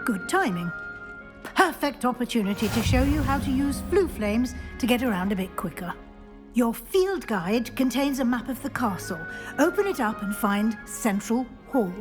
Good timing. Perfect opportunity to show you how to use flue flames to get around a bit quicker. Your field guide contains a map of the castle. Open it up and find Central Hall.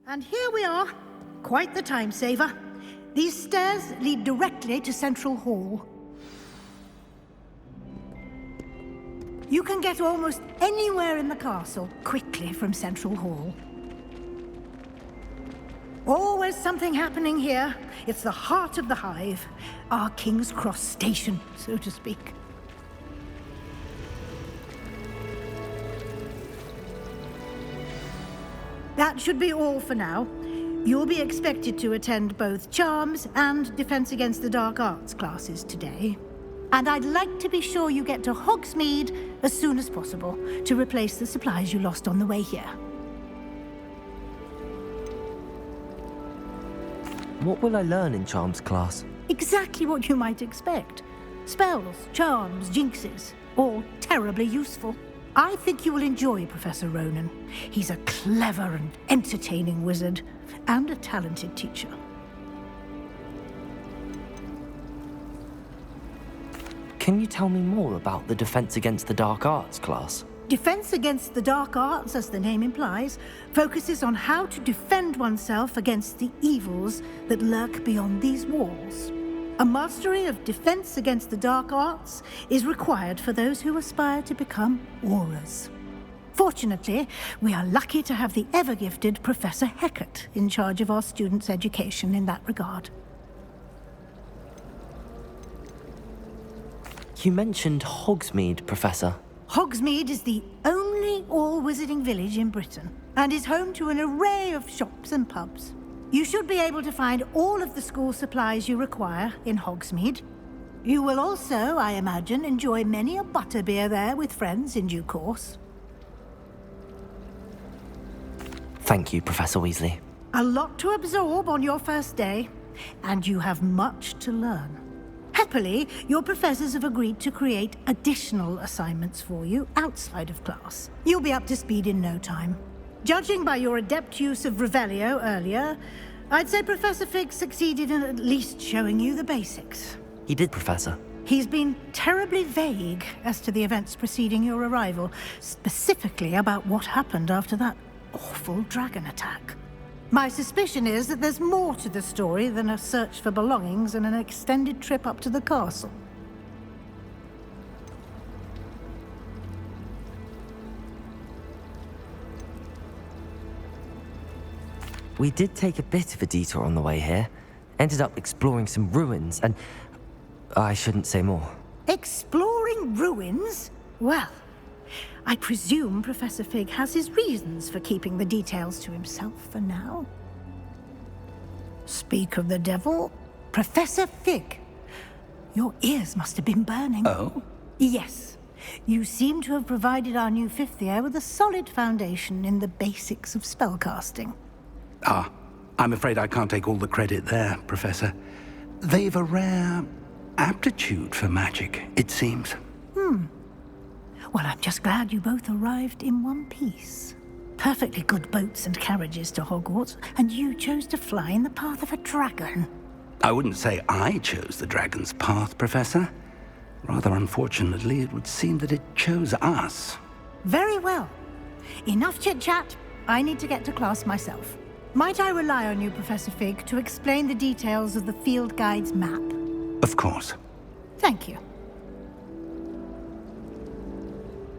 And here we are. Quite the time saver. These stairs lead directly to Central Hall. You can get almost anywhere in the castle quickly from Central Hall. Always something happening here. It's the heart of the hive. Our King's Cross station, so to speak. That should be all for now. You'll be expected to attend both Charms and Defense Against the Dark Arts classes today. And I'd like to be sure you get to Hogsmeade as soon as possible to replace the supplies you lost on the way here. What will I learn in Charms class? Exactly what you might expect. Spells, charms, jinxes, all terribly useful. I think you will enjoy Professor Ronan. He's a clever and entertaining wizard, and a talented teacher. Can you tell me more about the Defense Against the Dark Arts class? Defense Against the Dark Arts, as the name implies, focuses on how to defend oneself against the evils that lurk beyond these walls. A mastery of Defense Against the Dark Arts is required for those who aspire to become Aurors. Fortunately, we are lucky to have the ever-gifted Professor Hecat in charge of our students' education in that regard. You mentioned Hogsmeade, Professor. Hogsmeade is the only all-wizarding village in Britain, and is home to an array of shops and pubs. You should be able to find all of the school supplies you require in Hogsmeade. You will also, I imagine, enjoy many a butterbeer there with friends in due course. Thank you, Professor Weasley. A lot to absorb on your first day, and you have much to learn. Happily, your professors have agreed to create additional assignments for you outside of class. You'll be up to speed in no time. Judging by your adept use of Revelio earlier, I'd say Professor Fig succeeded in at least showing you the basics. He did, Professor. He's been terribly vague as to the events preceding your arrival, specifically about what happened after that awful dragon attack. My suspicion is that there's more to the story than a search for belongings and an extended trip up to the castle. We did take a bit of a detour on the way here. Ended up exploring some ruins and... I shouldn't say more. Exploring ruins? Well, I presume Professor Fig has his reasons for keeping the details to himself for now. Speak of the devil, Professor Fig. Your ears must have been burning. Oh? Yes. You seem to have provided our new fifth year with a solid foundation in the basics of spellcasting. Ah, I'm afraid I can't take all the credit there, Professor. They've a rare aptitude for magic, it seems. Well, I'm just glad you both arrived in one piece. Perfectly good boats and carriages to Hogwarts, and you chose to fly in the path of a dragon. I wouldn't say I chose the dragon's path, Professor. Rather unfortunately, it would seem that it chose us. Very well. Enough chit-chat. I need to get to class myself. Might I rely on you, Professor Fig, to explain the details of the field guide's map? Of course. Thank you.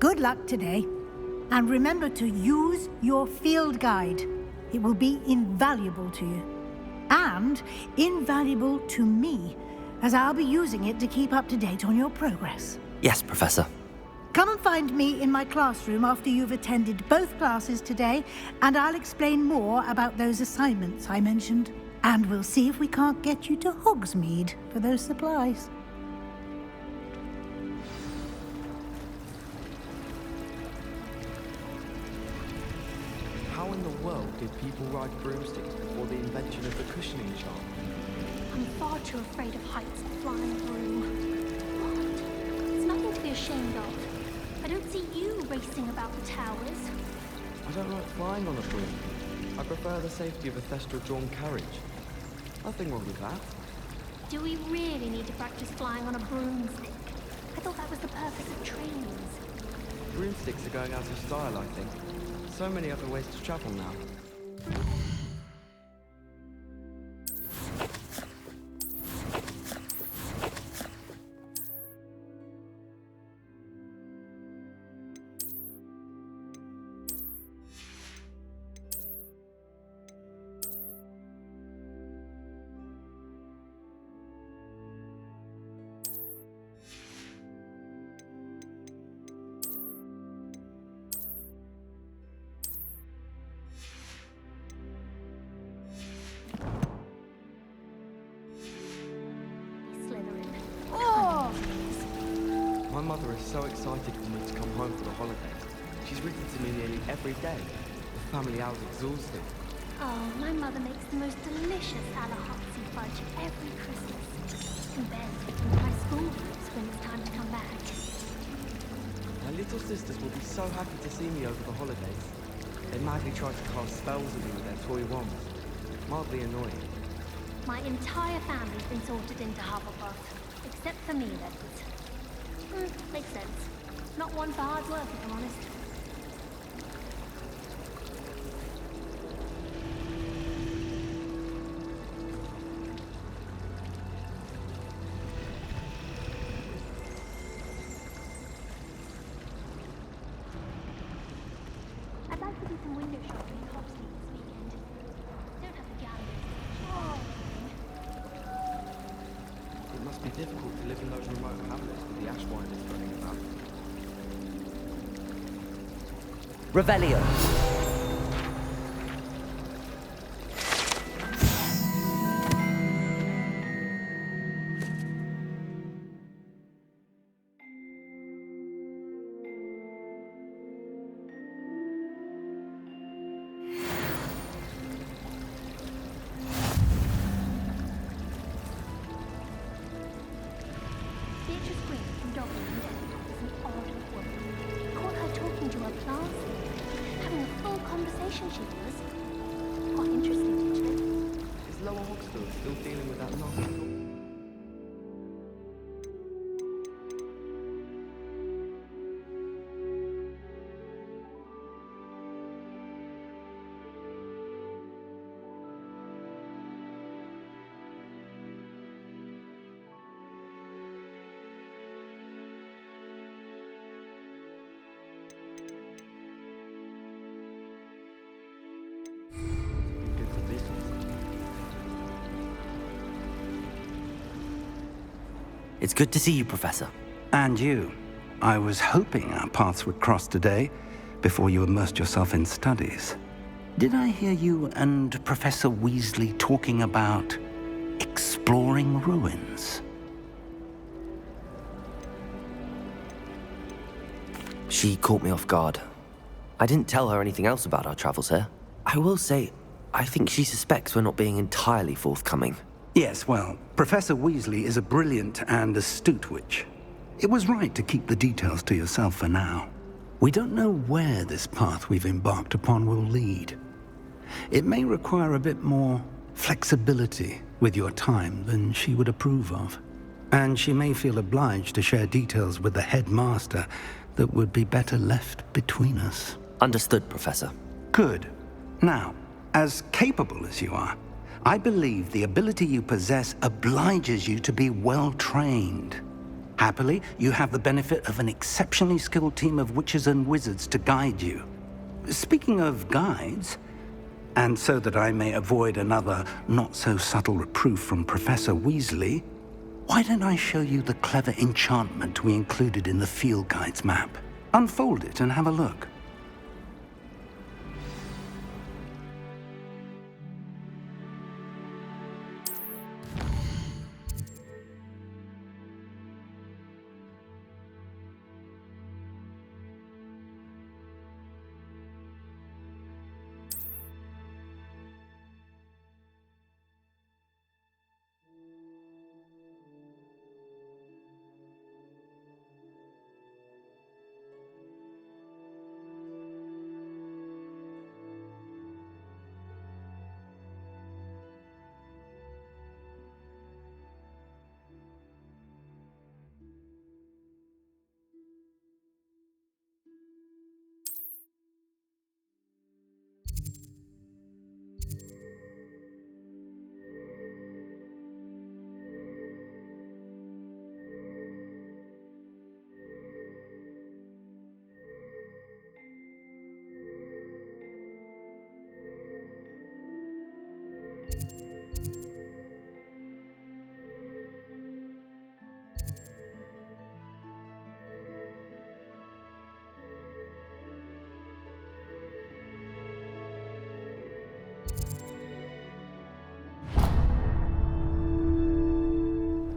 Good luck today. And remember to use your field guide. It will be invaluable to you. And invaluable to me, as I'll be using it to keep up to date on your progress. Yes, Professor. Come and find me in my classroom after you've attended both classes today, and I'll explain more about those assignments I mentioned. And we'll see if we can't get you to Hogsmeade for those supplies. How in the world did people ride broomsticks before the invention of the cushioning charm? I'm far too afraid of heights and flying a broom. What? It's nothing to be ashamed of. I don't see you racing about the towers. I don't like flying on a broom. I prefer the safety of a thestral-drawn carriage. Nothing wrong with that. Do we really need to practice flying on a broomstick? I thought that was the purpose of trains. Broomsticks are going out of style, I think. So many other ways to travel now. My mother is so excited for me to come home for the holidays. She's written to me nearly every day. The family hour's exhausting. Oh, my mother makes the most delicious Alahopsy fudge every Christmas. And Ben's picking my school groups when it's time to come back. My little sisters will be so happy to see me over the holidays. They madly try to cast spells at me with their toy wands. Mildly annoying. My entire family's been sorted into Hufflepuff. Except for me, that is. Makes sense. Not one for hard work, if I'm honest. I'd like to do some window shopping in Hogsmeade this weekend. Don't have the gallery. It must be difficult to live in those remote hamlets with the Ashwinders running about. Revelio. Still dealing with that nonsense. Good for business. It's good to see you, Professor. And you. I was hoping our paths would cross today, before you immersed yourself in studies. Did I hear you and Professor Weasley talking about exploring ruins? She caught me off guard. I didn't tell her anything else about our travels here. I will say, I think she suspects we're not being entirely forthcoming. Yes, well, Professor Weasley is a brilliant and astute witch. It was right to keep the details to yourself for now. We don't know where this path we've embarked upon will lead. It may require a bit more flexibility with your time than she would approve of. And she may feel obliged to share details with the headmaster that would be better left between us. Understood, Professor. Good. Now, as capable as you are, I believe the ability you possess obliges you to be well trained. Happily, you have the benefit of an exceptionally skilled team of witches and wizards to guide you. Speaking of guides, and so that I may avoid another not-so-subtle reproof from Professor Weasley, why don't I show you the clever enchantment we included in the field guide's map? Unfold it and have a look.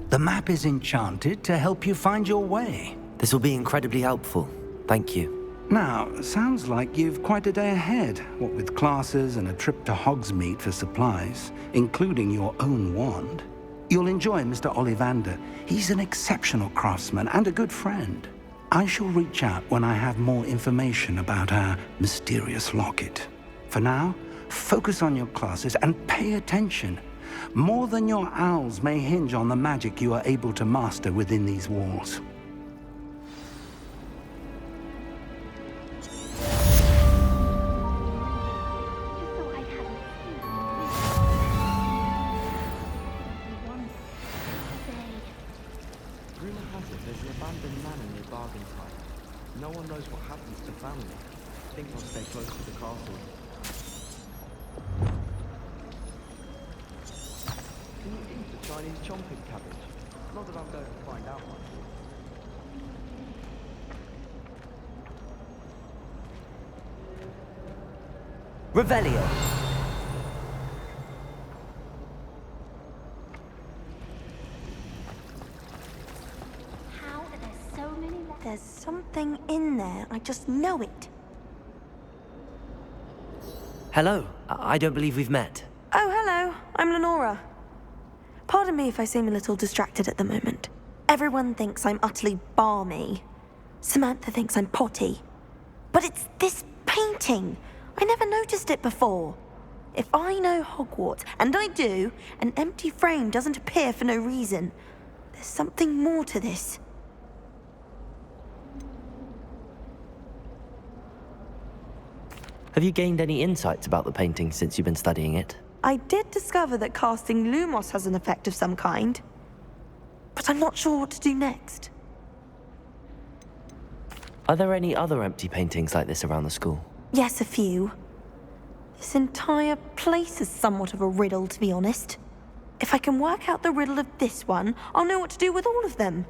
The map is enchanted to help you find your way. This will be incredibly helpful. Thank you. Now, sounds like you've quite a day ahead, what with classes and a trip to Hogsmeade for supplies, including your own wand. You'll enjoy Mr. Ollivander. He's an exceptional craftsman and a good friend. I shall reach out when I have more information about our mysterious locket. For now, focus on your classes and pay attention. More than your owls may hinge on the magic you are able to master within these walls. Rumor has it there's an abandoned manor near Bargainstine. No one knows what happens to family. I think I'll stay close to the castle. Can you eat the Chinese chomping cabbage? Not that I'm going to find out much. Revelio. How are there so many left? There's something in there. I just know it. Hello. I don't believe we've met. Oh, hello. I'm Lenora. Pardon me if I seem a little distracted at the moment. Everyone thinks I'm utterly balmy. Samantha thinks I'm potty. But it's this painting. I never noticed it before. If I know Hogwarts, and I do, an empty frame doesn't appear for no reason. There's something more to this. Have you gained any insights about the painting since you've been studying it? I did discover that casting Lumos has an effect of some kind. But I'm not sure what to do next. Are there any other empty paintings like this around the school? Yes, a few. This entire place is somewhat of a riddle, to be honest. If I can work out the riddle of this one, I'll know what to do with all of them.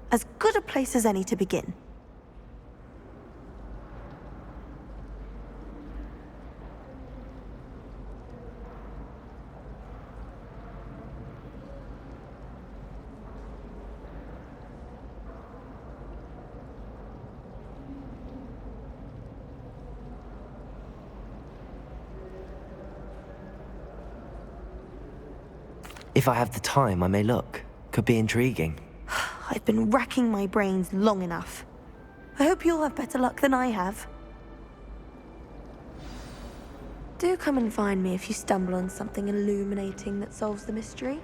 As good a place as any to begin. If I have the time, I may look. Could be intriguing. I've been racking my brains long enough. I hope you'll have better luck than I have. Do come and find me if you stumble on something illuminating that solves the mystery.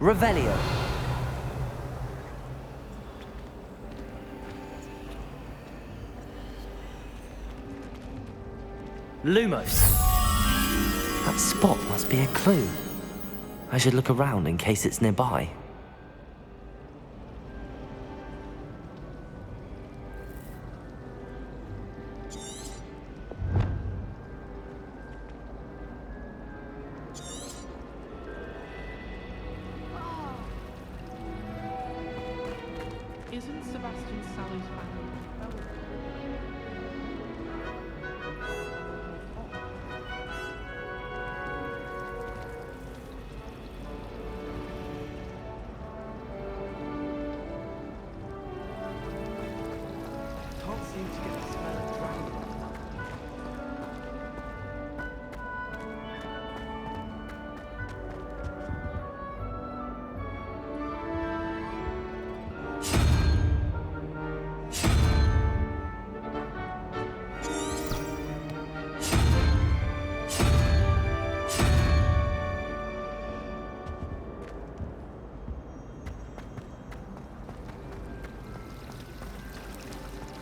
Revelio. Lumos. That spot must be a clue. I should look around in case it's nearby. Isn't Sebastian Sally's family? Can't seem to get the smell of dragon.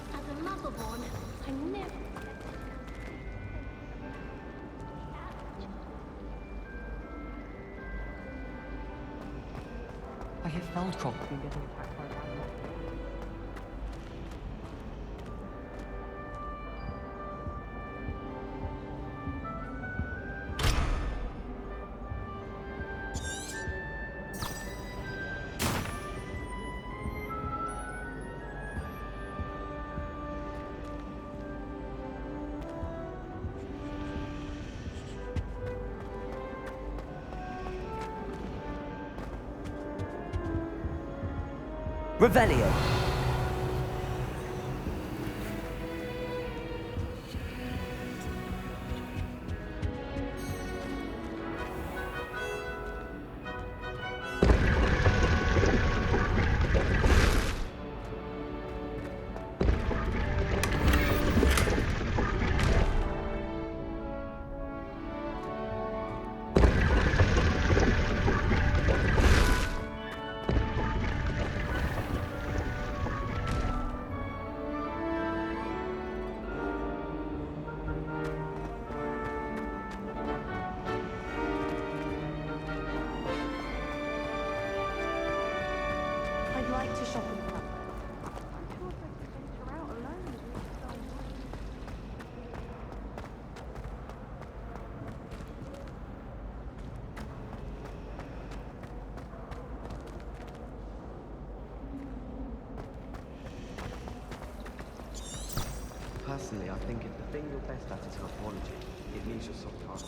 As a motherborn, I never... I hear Feldcroft been getting attacked by animals. Revelio. I'd like to shop in the Personally, I think if the thing you're best at is cosmology, it means you're soft hearted.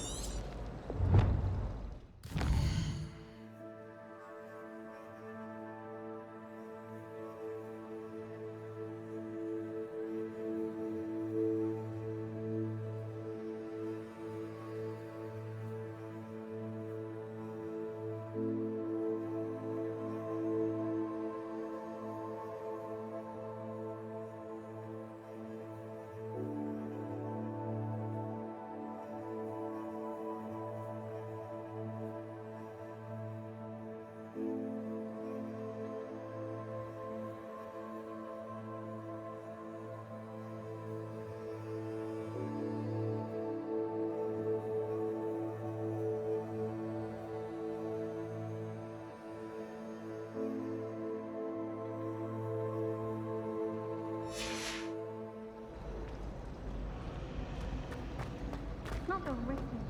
Not the written.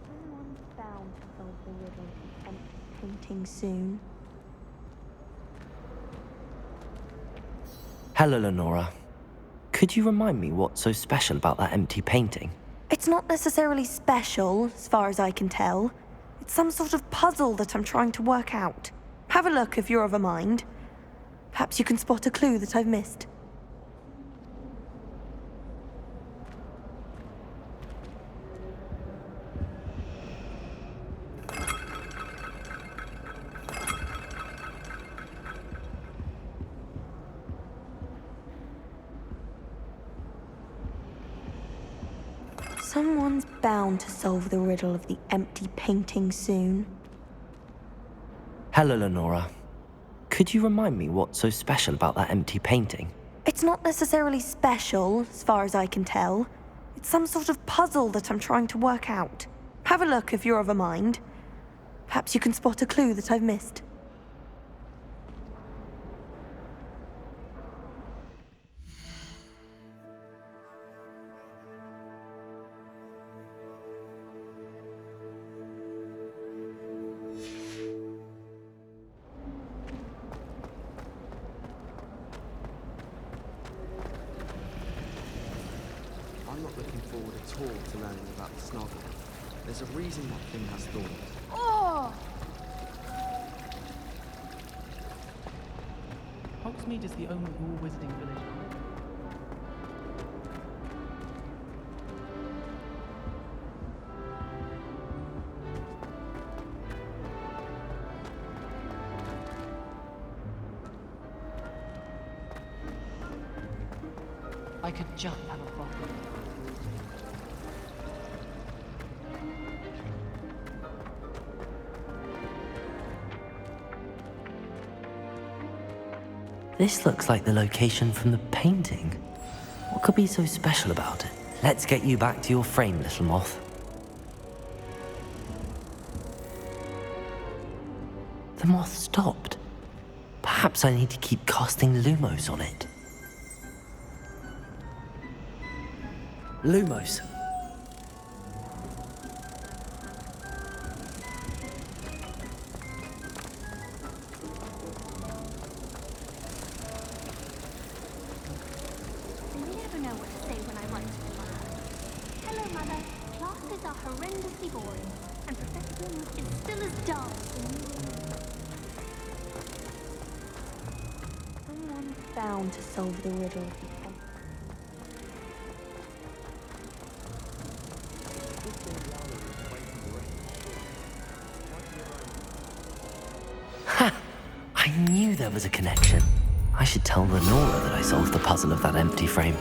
Everyone's bound to solve the riddle of empty painting soon. Hello, Lenora. Could you remind me what's so special about that empty painting? It's not necessarily special, as far as I can tell. It's some sort of puzzle that I'm trying to work out. Have a look if you're of a mind. Perhaps you can spot a clue that I've missed. Someone's bound to solve the riddle of the empty painting soon. Hello, Lenora. Could you remind me what's so special about that empty painting? It's not necessarily special, as far as I can tell. It's some sort of puzzle that I'm trying to work out. Have a look if you're of a mind. Perhaps you can spot a clue that I've missed. I'm not looking forward at all to learning about the snuggle. There's a reason that thing has thorns. Oh! Hogsmeade is the only all-wizarding village. I could just have a frolic. This looks like the location from the painting. What could be so special about it? Let's get you back to your frame, little moth. The moth stopped. Perhaps I need to keep casting Lumos on it. Lumos. I never know what to say when I write to Mother. Hello, Mother. Classes are horrendously boring, and Professor Bloom is still as dull. Someone's bound to solve the riddle. Ha! I knew there was a connection. I should tell Lenora that I solved the puzzle of that empty frame.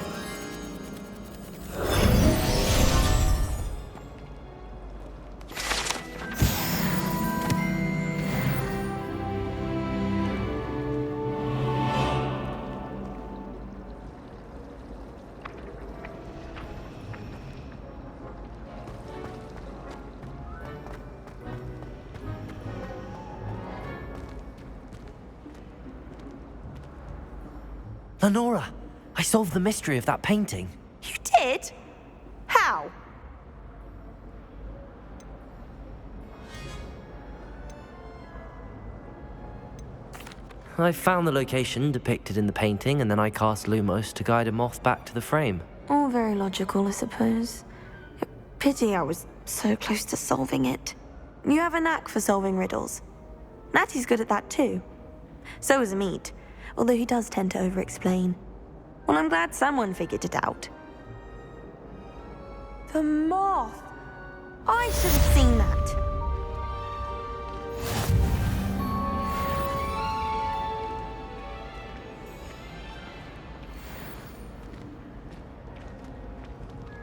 Lenora, I solved the mystery of that painting. You did? How? I found the location depicted in the painting, and then I cast Lumos to guide a moth back to the frame. All very logical, I suppose. Pity I was so close to solving it. You have a knack for solving riddles. Natty's good at that too. So is Amit, although he does tend to over-explain. Well, I'm glad someone figured it out. The moth! I should have seen that.